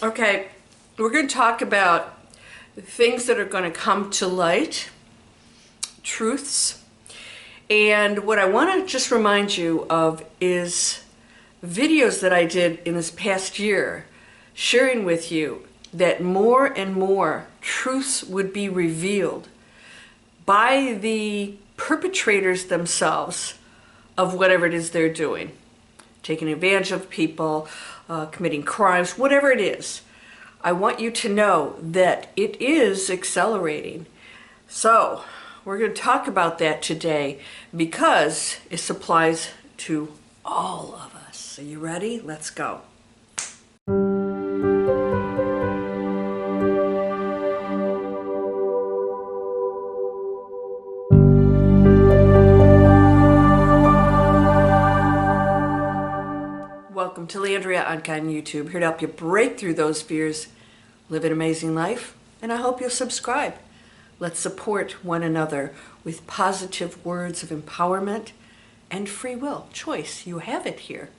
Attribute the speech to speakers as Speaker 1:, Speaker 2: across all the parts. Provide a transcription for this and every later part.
Speaker 1: Okay, we're going to talk about things that are going to come to light, truths, and what I want to just remind you of is videos that I did in this past year, sharing with you that more and more truths would be revealed by the perpetrators themselves of whatever it is they're doing. Taking advantage of people, committing crimes, whatever it is. I want you to know that it is accelerating. So we're going to talk about that today because it applies to all of us. Are you ready? Let's go. Welcome to Landria, Onkka on YouTube, here to help you break through those fears, live an amazing life, and I hope you'll subscribe. Let's support one another with positive words of empowerment and free will, choice. You have it here.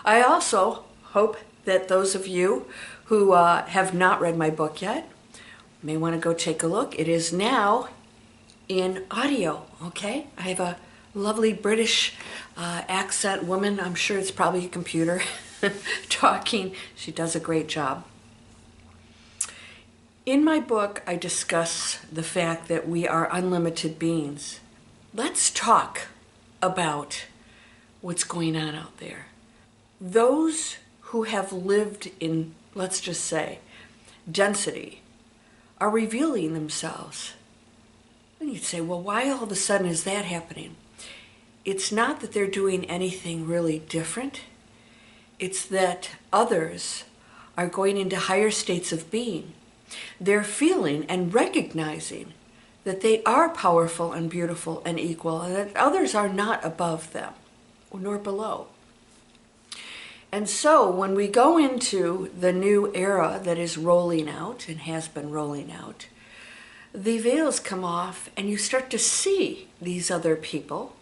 Speaker 1: I also hope that those of you who have not read my book yet may want to go take a look. It is now in audio, okay? I have a lovely British accent woman. I'm sure it's probably a computer talking. She does a great job. In my book, I discuss the fact that we are unlimited beings. Let's talk about what's going on out there. Those who have lived in, let's just say, density are revealing themselves. And you'd say, well, why all of a sudden is that happening? It's not that they're doing anything really different. It's that others are going into higher states of being. They're feeling and recognizing that they are powerful and beautiful and equal, and that others are not above them nor below. And so when we go into the new era that is rolling out and has been rolling out, the veils come off and you start to see these other people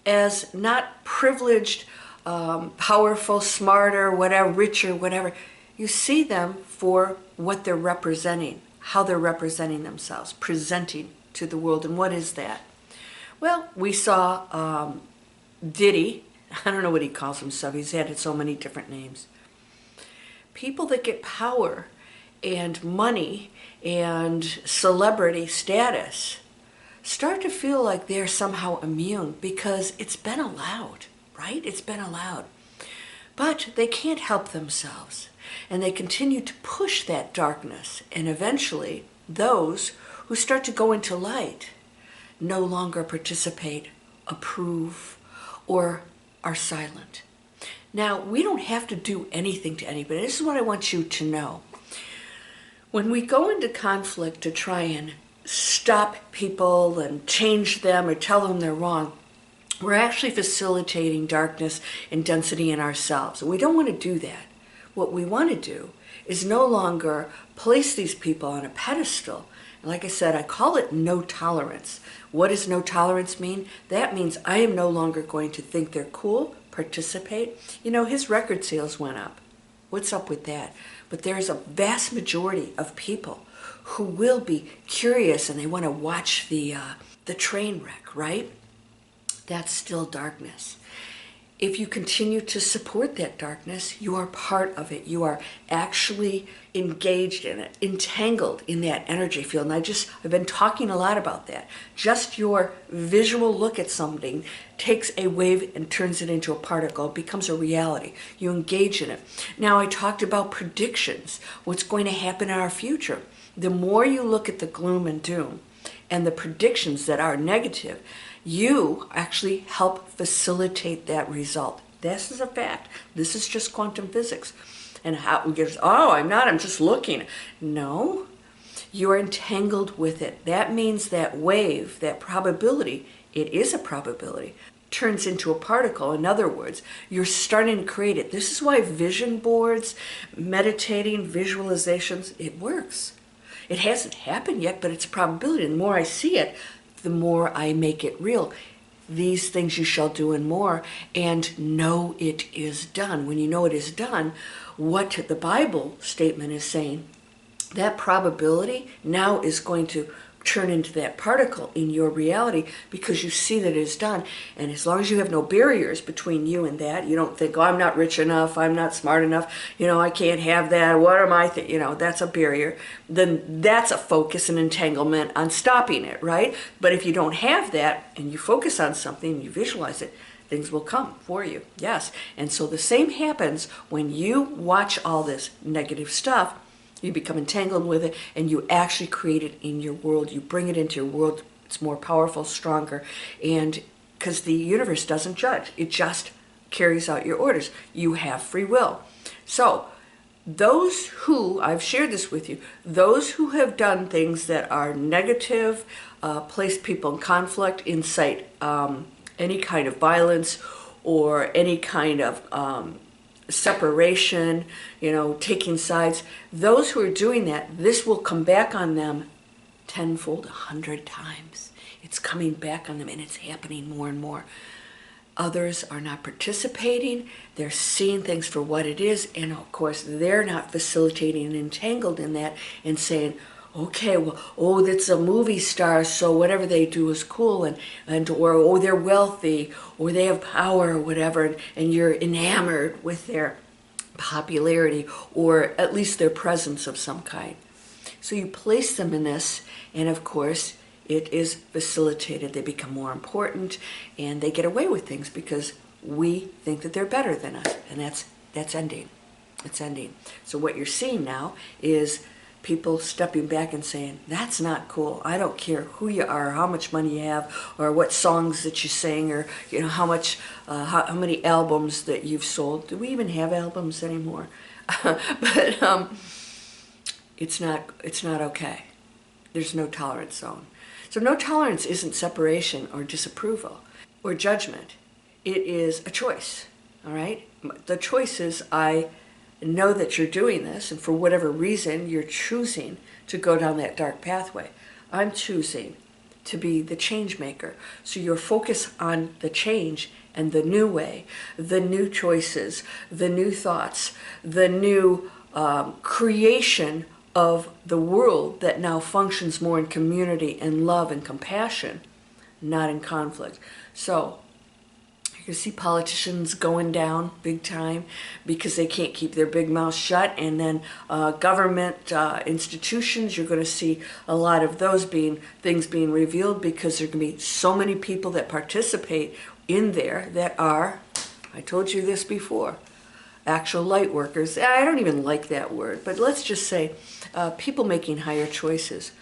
Speaker 1: as not privileged, powerful, smarter, whatever, richer, whatever. You see them for what they're representing, how they're representing themselves, presenting to the world. And what is that? Well, we saw Diddy. I don't know what he calls himself. He's had so many different names. People that get power and money and celebrity status start to feel like they're somehow immune because it's been allowed, right? It's been allowed. But they can't help themselves, and they continue to push that darkness, and eventually those who start to go into light no longer participate, approve, or are silent. Now, we don't have to do anything to anybody. This is what I want you to know. When we go into conflict to try and stop people and change them or tell them they're wrong, we're actually facilitating darkness and density in ourselves. And we don't want to do that. What we want to do is no longer place these people on a pedestal. And like I said, I call it no tolerance. What does no tolerance mean? That means I am no longer going to think they're cool, participate. You know, his record sales went up. What's up with that? But there's a vast majority of people who will be curious and they want to watch the train wreck, right? That's still darkness. If you continue to support that darkness, you are part of it. You are actually engaged in it, entangled in that energy field. And I've been talking a lot about that. Just your visual look at something takes a wave and turns it into a particle. It becomes a reality. You engage in it. Now, I talked about predictions, what's going to happen in our future. The more you look at the gloom and doom and the predictions that are negative, you actually help facilitate that result. This is a fact. This is just quantum physics. And how we get, oh, I'm just looking. No, you're entangled with it. That means that wave, that probability, it is a probability, turns into a particle. In other words, you're starting to create it. This is why vision boards, meditating, visualizations, it works. It hasn't happened yet, but it's a probability. And the more I see it, the more I make it real. these things you shall do and more, and know it is done. When you know it is done, what the Bible statement is saying, that probability now is going to turn into that particle in your reality because you see that it is done. And as long as you have no barriers between you and that, you don't think, oh, I'm not rich enough, I'm not smart enough, I can't have that, what am I, that's a barrier. Then that's a focus and entanglement on stopping it, right? But if you don't have that and you focus on something and you visualize it, things will come for you, yes. And so the same happens when you watch all this negative stuff. You become entangled with it, and you actually create it in your world. You bring it into your world. It's more powerful, stronger, and because the universe doesn't judge. It just carries out your orders. You have free will. So those who, I've shared this with you, those who have done things that are negative, place people in conflict, incite any kind of violence or any kind of separation, taking sides, those who are doing that, this will come back on them tenfold, 100 times. It's coming back on them, and it's happening more and more. Others are not participating. They're seeing things for what it is, and of course they're not facilitating and entangled in that and saying, okay, well, oh, that's a movie star, so whatever they do is cool, or oh, they're wealthy, or they have power, or whatever, and you're enamored with their popularity, or at least their presence of some kind. So you place them in this, and of course, it is facilitated. They become more important, and they get away with things because we think that they're better than us, and that's ending. It's ending. So what you're seeing now is people stepping back and saying, that's not cool. I don't care who you are, how much money you have, or what songs that you sing, or how many albums that you've sold. Do we even have albums anymore? But it's not okay. There's no tolerance zone. So no tolerance isn't separation or disapproval or judgment. It is a choice, all right? The choice is, I know that you're doing this, and for whatever reason you're choosing to go down that dark pathway. I'm choosing to be the change maker. So your focus on the change and the new way, the new choices, the new thoughts, the new creation of the world that now functions more in community and love and compassion, not in conflict. So you see politicians going down big time because they can't keep their big mouths shut, and then government institutions, you're going to see a lot of those things being revealed because there are going to be so many people that participate in there that are, I told you this before, actual light workers. I don't even like that word, but let's just say people making higher choices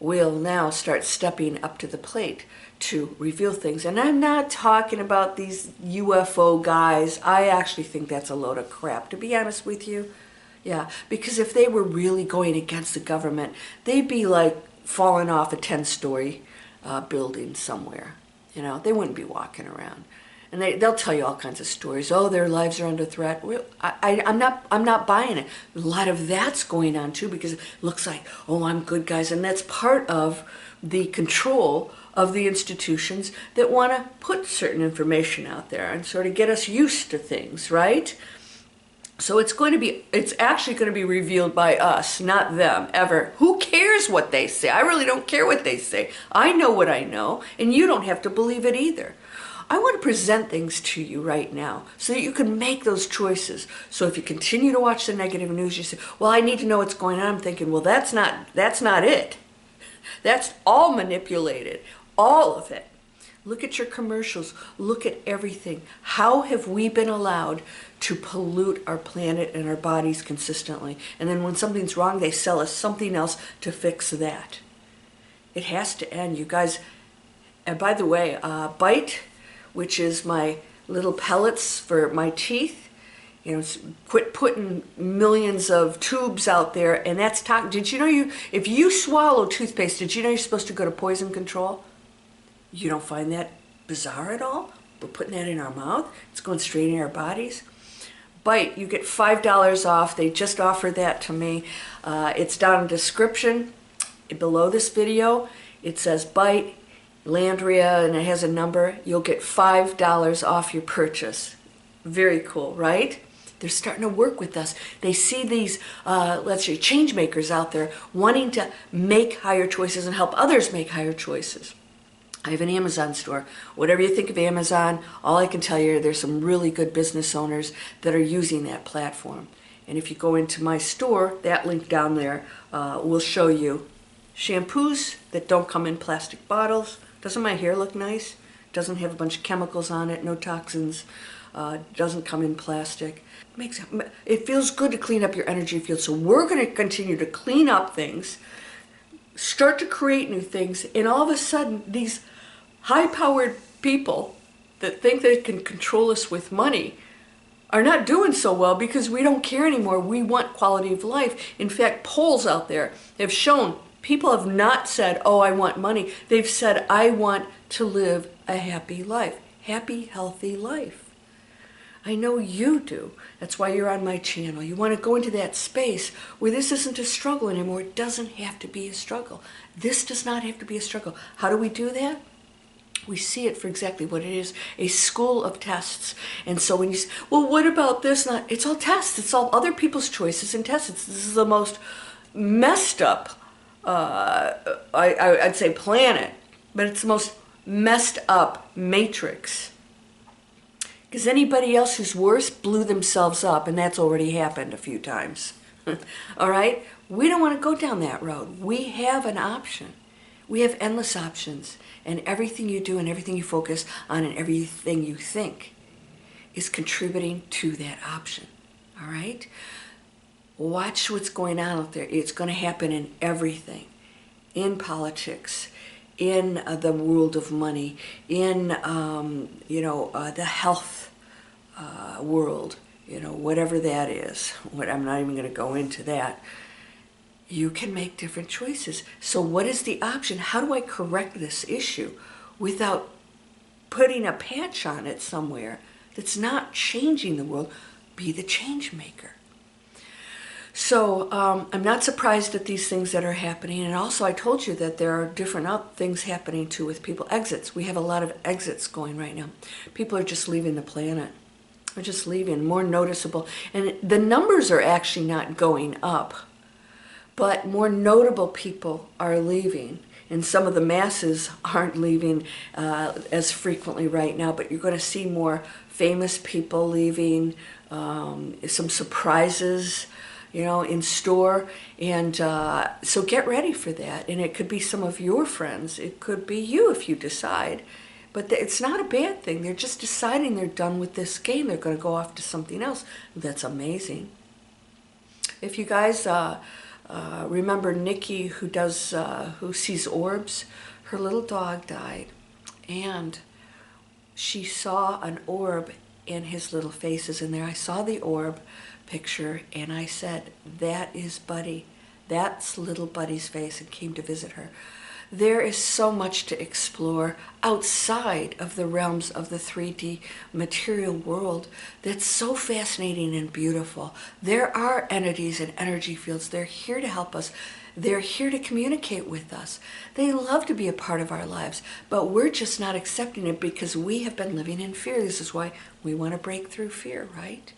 Speaker 1: will now start stepping up to the plate to reveal things. And I'm not talking about these UFO guys. I actually think that's a load of crap, to be honest with you. Yeah, because if they were really going against the government, they'd be like falling off a 10-story building somewhere. They wouldn't be walking around. And they'll tell you all kinds of stories. Oh, their lives are under threat. I'm not buying it. A lot of that's going on too, because it looks like, oh, I'm good, guys. And that's part of the control of the institutions that want to put certain information out there and sort of get us used to things, right? So it's actually going to be revealed by us, not them, ever. Who cares what they say? I really don't care what they say. I know what I know, and you don't have to believe it either. I want to present things to you right now so that you can make those choices. So if you continue to watch the negative news, you say, well, I need to know what's going on. I'm thinking, well, that's not it. That's all manipulated, all of it. Look at your commercials. Look at everything. How have we been allowed to pollute our planet and our bodies consistently? And then when something's wrong, they sell us something else to fix that. It has to end, you guys. And by the way, Bite, which is my little pellets for my teeth, quit putting millions of tubes out there, and that's toxic. Did you know if you swallow toothpaste, did you know you're supposed to go to poison control? You don't find that bizarre at all? We're putting that in our mouth. It's going straight in our bodies. Bite, you get $5 off. They just offered that to me. It's down in the description below this video. It says Bite. Landria, and it has a number, you'll get $5 off your purchase. Very cool, right? They're starting to work with us. They see these, let's say, change makers out there wanting to make higher choices and help others make higher choices. I have an Amazon store. Whatever you think of Amazon, all I can tell you, there's some really good business owners that are using that platform. And if you go into my store, that link down there will show you shampoos that don't come in plastic bottles. Doesn't my hair look nice? Doesn't have a bunch of chemicals on it, no toxins. Doesn't come in plastic. It feels good to clean up your energy field. So we're going to continue to clean up things, start to create new things, and all of a sudden these high-powered people that think they can control us with money are not doing so well because we don't care anymore. We want quality of life. In fact, polls out there have shown people have not said, oh, I want money. They've said, I want to live a happy life, happy, healthy life. I know you do. That's why you're on my channel. You want to go into that space where this isn't a struggle anymore. It doesn't have to be a struggle. This does not have to be a struggle. How do we do that? We see it for exactly what it is, a school of tests. And so when you say, well, what about this? It's all tests. It's all other people's choices and tests. This is the most messed up, I'd say planet, but it's the most messed up matrix. Because anybody else who's worse blew themselves up, and that's already happened a few times. All right? We don't want to go down that road. We have an option. We have endless options, and everything you do and everything you focus on and everything you think is contributing to that option, all right? Watch what's going on out there. It's going to happen in everything, in politics, in the world of money, in, the health world, whatever that is. I'm not even going to go into that. You can make different choices. So what is the option? How do I correct this issue without putting a patch on it somewhere that's not changing the world? Be the change maker. So I'm not surprised at these things that are happening. And also I told you that there are different things happening too with people. Exits. We have a lot of exits going right now. People are just leaving the planet. They're just leaving, more noticeable. And the numbers are actually not going up. But more notable people are leaving, and some of the masses aren't leaving as frequently right now, but you're going to see more famous people leaving, some surprises, in store, and so get ready for that. And it could be some of your friends. It could be you if you decide, but it's not a bad thing. They're just deciding they're done with this game. They're going to go off to something else. That's amazing. If you guys... remember Nikki who sees orbs? Her little dog died, and she saw an orb and his little face is in there. I saw the orb picture and I said, that is Buddy. That's little Buddy's face, and came to visit her. There is so much to explore outside of the realms of the 3D material world that's so fascinating and beautiful. There are entities and energy fields. They're here to help us. They're here to communicate with us. They love to be a part of our lives, but we're just not accepting it because we have been living in fear. This is why we want to break through fear, right?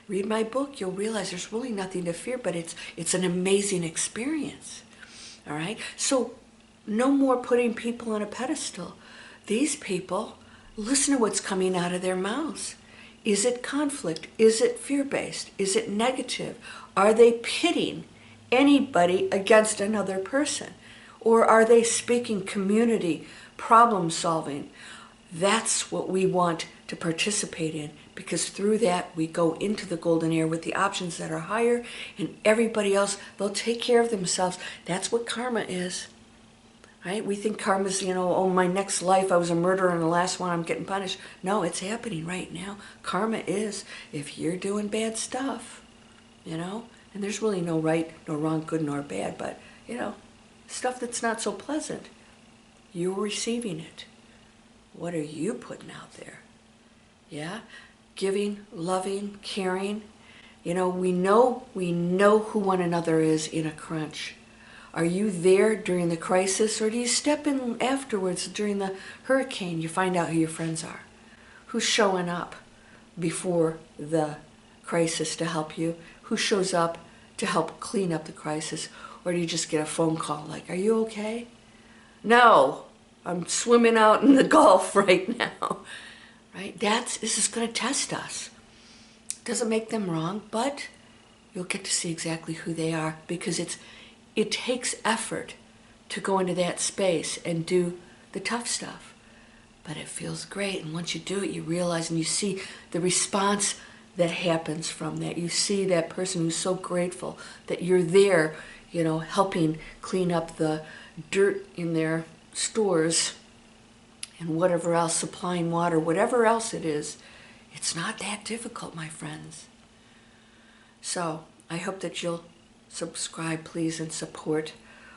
Speaker 1: Read my book. You'll realize there's really nothing to fear, but it's an amazing experience. All right? So no more putting people on a pedestal. These people, listen to what's coming out of their mouths. Is it conflict? Is it fear-based? Is it negative? Are they pitting anybody against another person? Or are they speaking community, problem solving? That's what we want to participate in, because through that we go into the golden era with the options that are higher, and everybody else, they'll take care of themselves. That's what karma is. Right? We think karma's, oh, my next life I was a murderer and the last one I'm getting punished. No, it's happening right now. Karma is if you're doing bad stuff, and there's really no right, no wrong, good nor bad, but, stuff that's not so pleasant, you're receiving it. What are you putting out there? Yeah? Giving, loving, caring. We know who one another is in a crunch. Are you there during the crisis, or do you step in afterwards during the hurricane? You find out who your friends are. Who's showing up before the crisis to help you? Who shows up to help clean up the crisis? Or do you just get a phone call like, are you okay? No, I'm swimming out in the Gulf right now. Right? This is going to test us. Doesn't make them wrong, but you'll get to see exactly who they are, because it takes effort to go into that space and do the tough stuff. But it feels great, and once you do it, you realize and you see the response that happens from that. You see that person who's so grateful that you're there, helping clean up the dirt in their stores and whatever else, supplying water, whatever else it is. It's not that difficult, my friends. So I hope that you'll subscribe, please, and support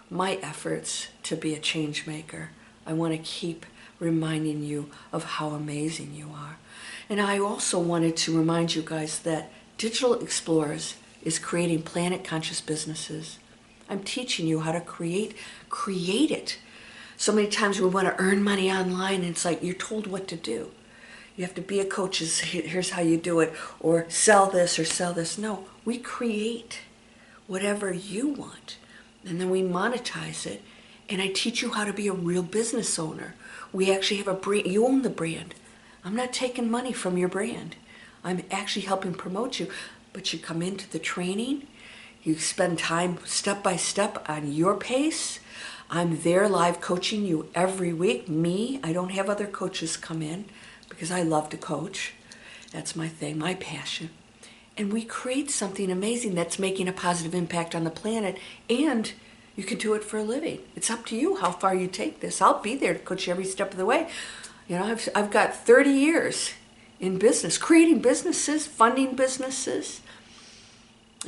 Speaker 1: my efforts to be a change maker. I want to keep reminding you of how amazing you are. And I also wanted to remind you guys that Digital Explorers is creating planet conscious businesses. I'm teaching you how to create it. So many times we want to earn money online, and it's like you're told what to do. You have to be a coach, here's how you do it, or sell this or sell this. No, we create whatever you want, and then we monetize it, and I teach you how to be a real business owner. We actually have a brand. You own the brand. I'm not taking money from your brand. I'm actually helping promote you, but you come into the training, you spend time step by step on your pace. I'm there live coaching you every week. I don't have other coaches come in because I love to coach. That's my thing, my passion. And we create something amazing that's making a positive impact on the planet, and you can do it for a living. It's up to you how far you take this. I'll be there to coach you every step of the way. I've got 30 years in business, creating businesses, funding businesses,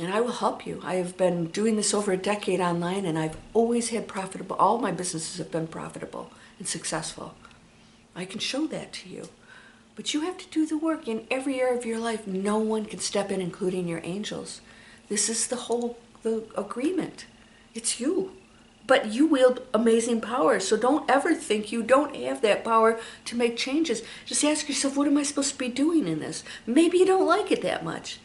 Speaker 1: and I will help you. I have been doing this over a decade online, and I've always had all my businesses have been profitable and successful. I can show that to you. But you have to do the work in every area of your life. No one can step in, including your angels. This is the agreement. It's you. But you wield amazing power, so don't ever think you don't have that power to make changes. Just ask yourself, what am I supposed to be doing in this? Maybe you don't like it that much,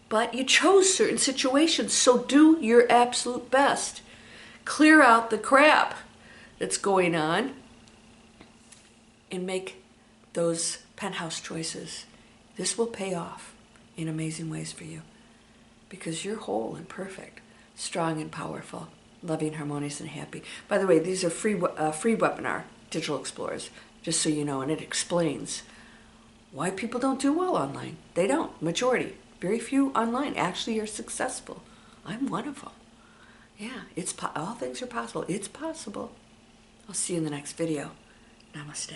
Speaker 1: but you chose certain situations, so do your absolute best. Clear out the crap that's going on and make those penthouse choices. This will pay off in amazing ways for you, because you're whole and perfect, strong and powerful, loving, harmonious, and happy. By the way, these are free webinar, Digital Explorers, just so you know, and it explains why people don't do well online. They don't, majority. Very few online actually are successful. I'm one of them. Yeah, all things are possible. It's possible. I'll see you in the next video. Namaste.